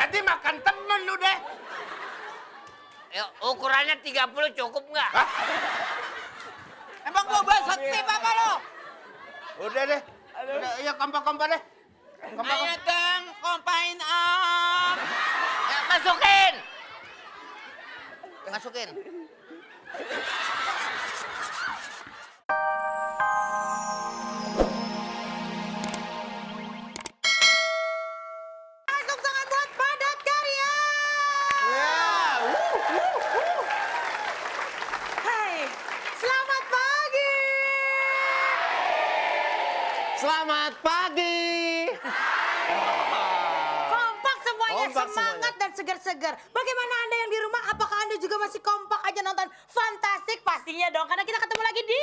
Berarti makan temen lu deh. Ya, ukurannya 30 cukup nggak? Emang gua basah tip apa lo? Udah deh. Udah, ya kompak-kompak deh. Ayo Teng, kompain up. Ya, masukin. Masukin. Tepuk tangan buat Padat Karya. Hai, selamat pagi. Selamat pagi. Kompak semuanya, Kompak semangat dan segar-segar. Bagaimana Anda yang di rumah? Apakah Anda juga masih kompak aja nonton Fantastik? Pastinya dong, karena kita ketemu lagi di...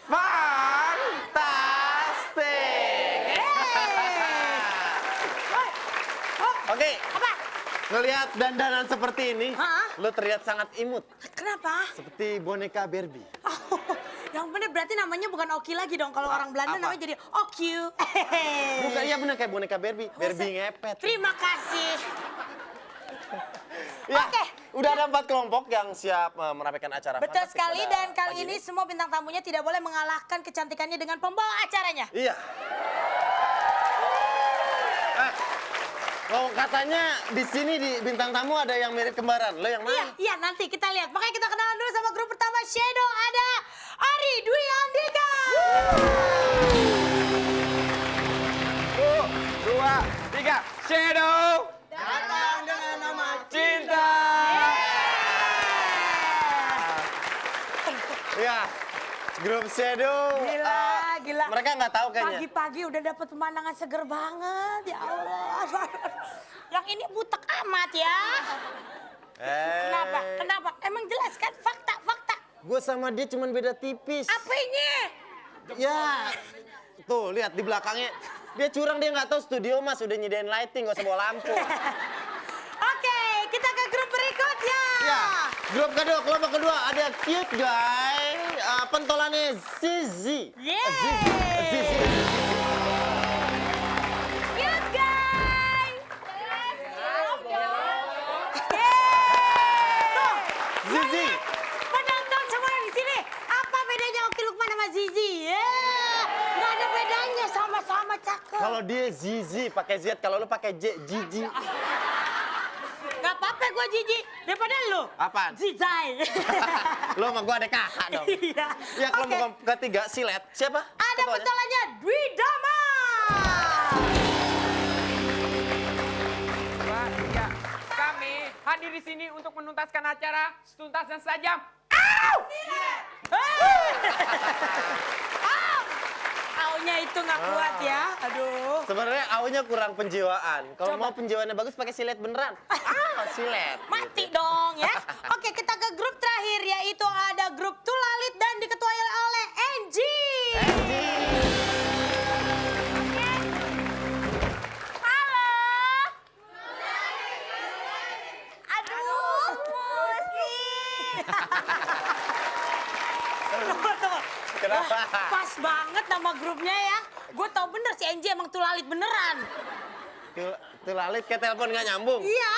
Fantastik. Oke, Apa? ngelihat dandanan seperti ini, Hah? lo terlihat sangat imut, Kenapa? seperti boneka Barbie. Oh, yang bener berarti namanya bukan Oki lagi dong. Kalau orang Belanda apa? namanya jadi Okyu. Bukan, iya bener kayak boneka Barbie. Barbie ngepet. Terima kasih. Ya, Oke. udah ada 4 kelompok yang siap meramaikan acara Betul Fantastik sekali, pada dan kali pagi ini semua bintang tamunya tidak boleh mengalahkan kecantikannya dengan pembawa acaranya. Iya. Oh, katanya di sini di bintang tamu ada yang mirip kembaran. Lo yang mana? Iya, nanti kita lihat. Makanya kita kenalan dulu sama grup pertama Shadow. Ada Ari Dwi Andika. 1, 2, 3. Shadow. Datang dengan nama Cinta. Iya. Grup Shadow. Gila. Mereka nggak tahu kayaknya. Pagi-pagi udah dapet pemandangan seger banget. Ya Allah. Yang ini butek amat ya. Kenapa? Emang jelas kan fakta. Gue sama dia cuman beda tipis. Apanya? Ya. Tuh, lihat di belakangnya. Dia curang, dia nggak tahu studio mas udah nyediain lighting, nggak usah bawa lampu. Oke, kita ke grup berikutnya. Ya, grup kedua, kelompok kedua ada cute guy, pentolannya Zizi. Yeay. Zizi. Cute guy. Tuh, Zizi. penonton semua yang di sini, apa bedanya Oki Lukman sama Zizi? Nggak ada bedanya, sama-sama cakep. Kalau dia Zizi pakai Z, kalau lu pakai J, Jiji. Nggak apa-apa gue jijik daripada lu. Apaan? Zizai. Lo sama gua ada kakak dong. Iya. Ya, kelompok Oke. ketiga Silet. Siapa? Ada ketuanya? pentolannya Dwi Dama. 2, 3. Kami hadir di sini untuk menuntaskan acara setuntas dan sejam. Aunya itu nggak kuat ya. Aduh. Sebenarnya awalnya kurang penjiwaan. Kalau Coba. mau penjiwaannya bagus pakai silet beneran. Silet. Mati dong ya. Oke, kita ke grup terakhir, yaitu ada grup Tulalit dan diketuai oleh Angie. Halo. Aduh, pusing. Tunggu. Kenapa? Pas banget nama grupnya ya. Gue tau bener si Angie emang Tulalit beneran. Tulalit kayak telepon nggak nyambung. Iya.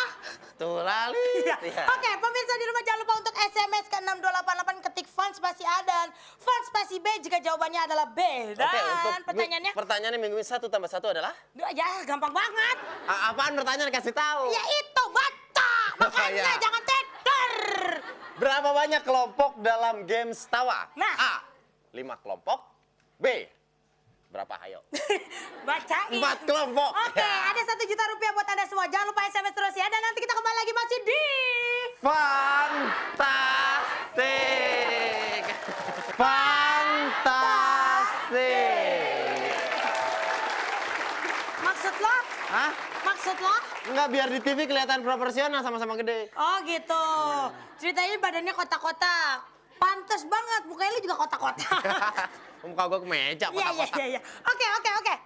Tulalit. Iya. Iya. Oke, pemirsa di rumah jangan lupa untuk SMS ke 6288 ketik fun spasi A dan fun spasi B jika jawabannya adalah B. Dan Oke, untuk pertanyaannya? pertanyaannya minggu ini 1 tambah 1 adalah? Ya, gampang banget. Apaan pertanyaan kasih tahu? Ya itu, baca. Makanya iya. jangan teder. Berapa banyak kelompok dalam games tawa? Nah. A. 5 kelompok. B. Berapa hayo? Bacain. 4 kelompok. Oke, Ya. ada 1 juta rupiah buat Anda semua. Jangan lupa SMS terus ya. Dan nanti kita kembali lagi masih di... Fantastik. Fantastik. Maksud lo? Hah? Maksud lo? Enggak, biar di TV kelihatan proporsional sama-sama gede. Oh gitu. Ceritanya badannya kotak-kotak. Pantes banget, mukanya lu juga kotak-kotak. Muka gue ke meja, Iya. kotak-kotak. Oke.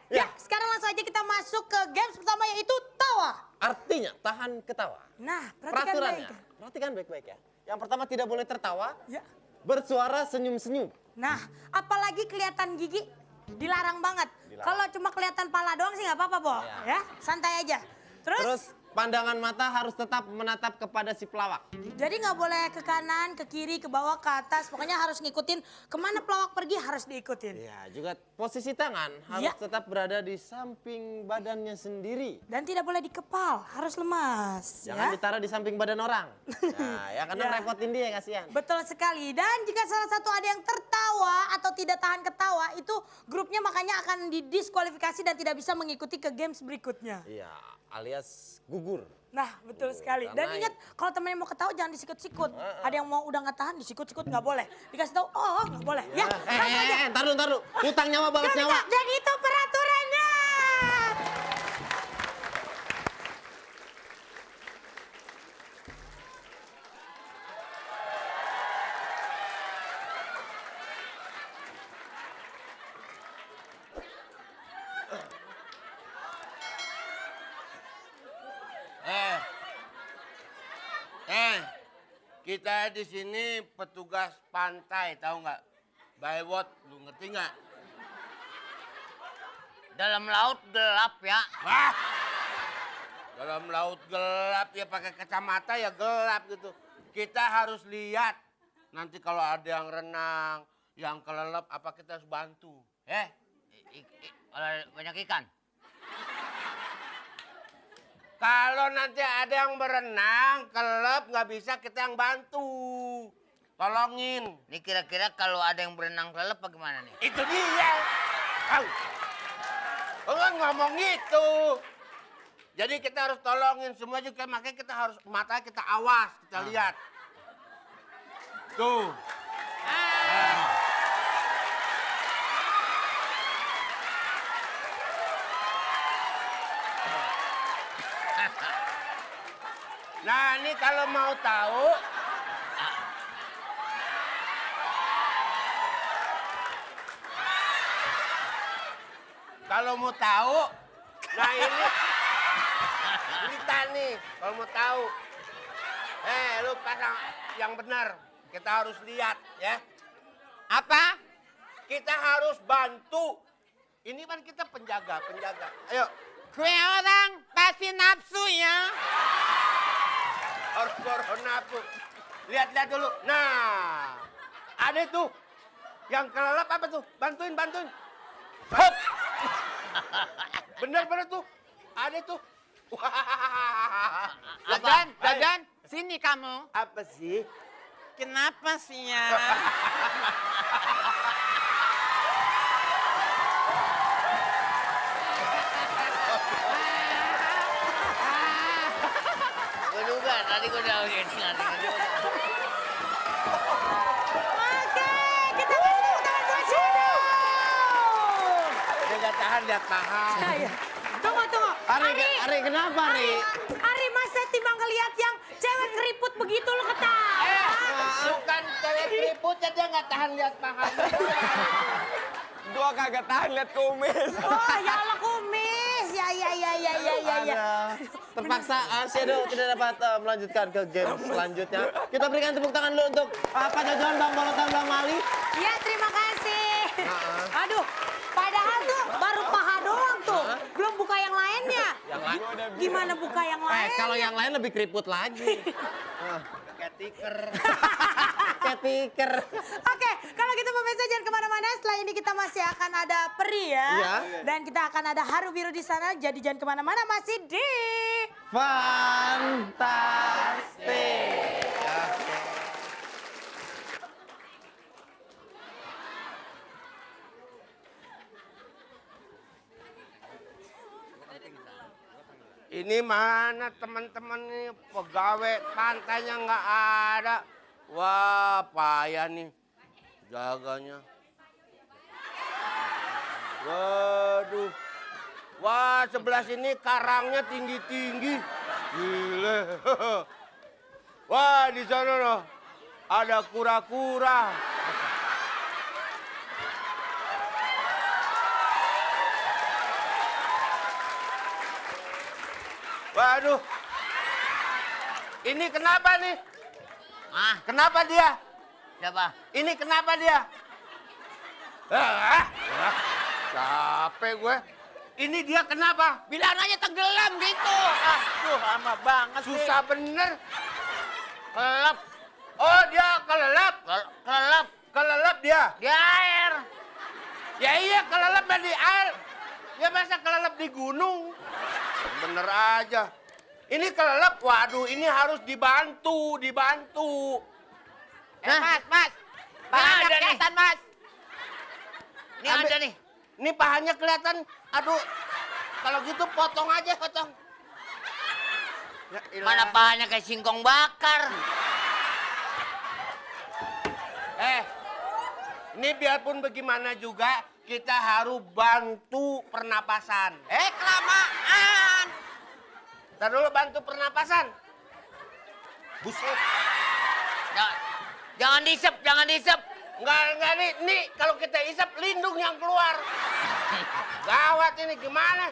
Ya, Ya. sekarang langsung aja kita masuk ke games pertama yaitu tawa. Artinya, tahan ketawa. Nah, perhatikan Peraturannya, baik. perhatikan baik-baik ya. Yang pertama tidak boleh tertawa, Ya. bersuara senyum-senyum. Nah, apalagi kelihatan gigi dilarang banget. Dilarang. Kalau cuma kelihatan pala doang sih nggak apa-apa, Bo. Ya. Ya, santai aja. Terus pandangan mata harus tetap menatap kepada si pelawak. Jadi nggak boleh ke kanan, ke kiri, ke bawah, ke atas. Pokoknya harus ngikutin kemana pelawak pergi harus diikutin. Ya, juga posisi tangan harus Ya. tetap berada di samping badannya sendiri. Dan tidak boleh dikepal, harus lemas. Jangan Ya. ditaruh di samping badan orang. Nah, ya karena Ya. repotin dia, kasihan. Betul sekali. Dan jika salah satu ada yang tertawa atau tidak tahan ketawa, itu grupnya makanya akan didiskualifikasi dan tidak bisa mengikuti ke games berikutnya. Iya, alias gugur. Nah, betul sekali. Dan karena- ingat, kalau temennya mau ketawa jangan disikut-sikut. Ada yang mau udah nggak tahan, disikut-sikut nggak boleh. Dikasih tahu, oh nggak boleh. Ya, langsung aja. Ntar dulu. Hutang nyawa balas Gak nyawa. bisa. Dan itu peraturannya. Kita di sini petugas pantai, tahu nggak? Baywat, lu ngerti nggak? Dalam laut gelap ya. Wah! Dalam laut gelap ya pakai kacamata ya gelap gitu. Kita harus lihat. Nanti kalau ada yang renang, yang kelelep, apa kita harus bantu? Kalau banyak ikan. Kalau nanti ada yang berenang, kelelep, nggak bisa kita yang bantu. Tolongin. Ini kira-kira kalau ada yang berenang kelelep bagaimana nih? Itu dia. Au. Enggak ngomong gitu. Jadi kita harus tolongin semua juga, makanya kita harus matanya kita awas, kita lihat. Tuh. Nah, ini kalau mau tahu, kalau mau tahu, nah ini berita nih, kalau mau tahu. Lu pasang yang benar, kita harus lihat ya. Apa? Kita harus bantu. Ini kan kita penjaga. Ayo. Kue orang pasti nafsu ya. Orang nafsu. Lihat dulu. Nah, ada tuh yang kelelep apa tuh? Bantuin. Hop. Bener tuh. Ada tuh. Wah. Dadan, sini kamu. Apa sih? Kenapa sih ya? Gue juga, tadi gue udah gini. Oke, kita kasih tepuk tangan buat Shadow. Dia nggak tahan, dia tahan. Ya. Tunggu. Ari, kenapa, Ari? Ari, masa timbang ngeliat yang cewek keriput begitu lo ketawa? Bukan cewek keriputnya, dia nggak tahan lihat pahanya. Gua kagak tahan lihat kumis. Oh, ya Allah kumis. Ya. Ada. Terpaksa Shadow tidak dapat melanjutkan ke game selanjutnya. Kita berikan tepuk tangan dulu untuk Pak Jajuan, Bang Bolotan, Bang Mali. Ya, terima kasih. Aduh, padahal tuh baru paha doang tuh. Belum buka yang lainnya. Gimana buka yang lain? Kalau yang lain lebih keriput lagi. Kayak tiker. Kayak tiker. Oke, kalau gitu pemirsa jangan kemana-mana. Setelah ini kita masih akan ada peri ya. Iya. Dan kita akan ada haru biru di sana. Jadi jangan kemana-mana, masih di... Fantastik. Ini mana teman-teman nih, pegawai pantainya nggak ada. Wah, payah nih jaganya. Waduh. Wah, sebelah sini karangnya tinggi-tinggi. Gila. Wah, di sana loh ada kura-kura. Waduh. Ini kenapa nih? Kenapa dia? Siapa? Ini kenapa dia? Capek gue. Ini dia kenapa? Bilang aja tenggelam gitu. Aduh, lama banget sih. Susah bener. Kelelep. Oh, dia kelelep. Kelelep. Kelelep dia. Di air. Ya iya, kelelep di air. Ya masa kelelep di gunung? Bener aja. Ini kelelep, waduh ini harus dibantu. Mas. Ada Pahanya nih. kelihatan, Mas. Ini Ambil. ada nih. Ini pahanya kelihatan. Aduh, kalau gitu potong aja, potong. Ya, ilah. Mana pahanya kayak singkong bakar. Ini biarpun bagaimana juga, kita harus bantu pernapasan. Kelamaan. Ntar dulu bantu pernapasan. Buset. Jangan diisep. Enggak nih, kalau kita isap lindung yang keluar. Gawat ini, gimana?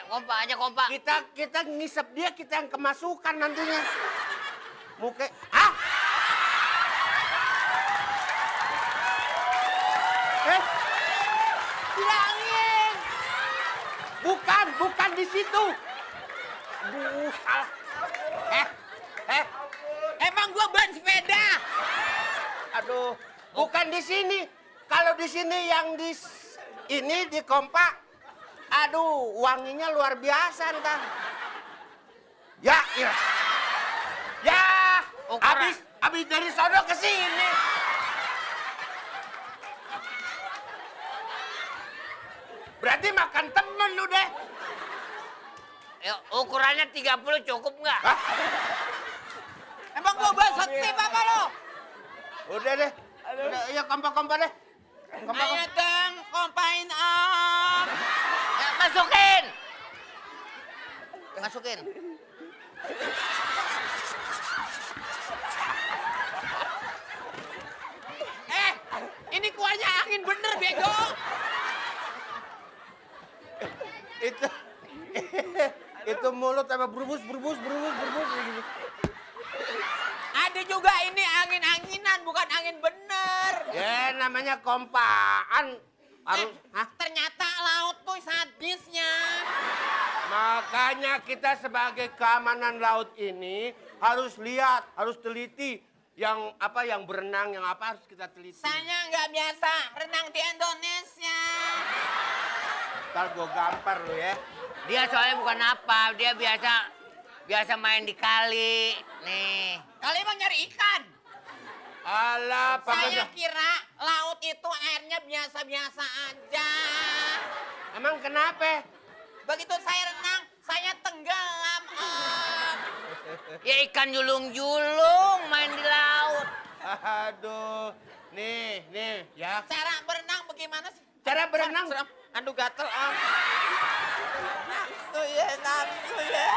Kompak. Kita ngisep dia, kita yang kemasukan nantinya. Muka, bilangin. Bukan di situ. Aduh, salah. Emang gua ban sepeda. Aduh, bukan di sini. Kalau di sini yang di kompak. Aduh, wanginya luar biasa ntar. Ya, iya. Ya, habis dari sono ke sini. Berarti makan temen lu deh. Ukurannya 30 cukup nggak? Hah? Emang gua ban setip apa lo? Udah deh. Udah, ya kompak-kompak deh. Ayo dong, kompain om. Ya, masukin. Ini kuahnya angin bener, bego. Itu mulut sama berbus gitu. Ada juga ini angin-anginan, bukan angin bener. Ya namanya kompaan. Harus, Ternyata laut tuh sadisnya. makanya kita sebagai keamanan laut ini harus lihat, harus teliti yang berenang, yang apa harus kita teliti. Saya nggak biasa renang di Indonesia. Ntar gua gampar lu ya. Dia soalnya bukan apa, dia biasa main di kali. Nih. Kalian emang nyari ikan? Alah, Saya kira laut itu airnya biasa-biasa aja. Emang kenapa? Begitu saya renang, saya tenggelam, Om. Ya ikan julung-julung main di laut. Aduh, nih, ya. Cara berenang bagaimana sih? Cara berenang, Aduh gatel, Om. Nafsu ya.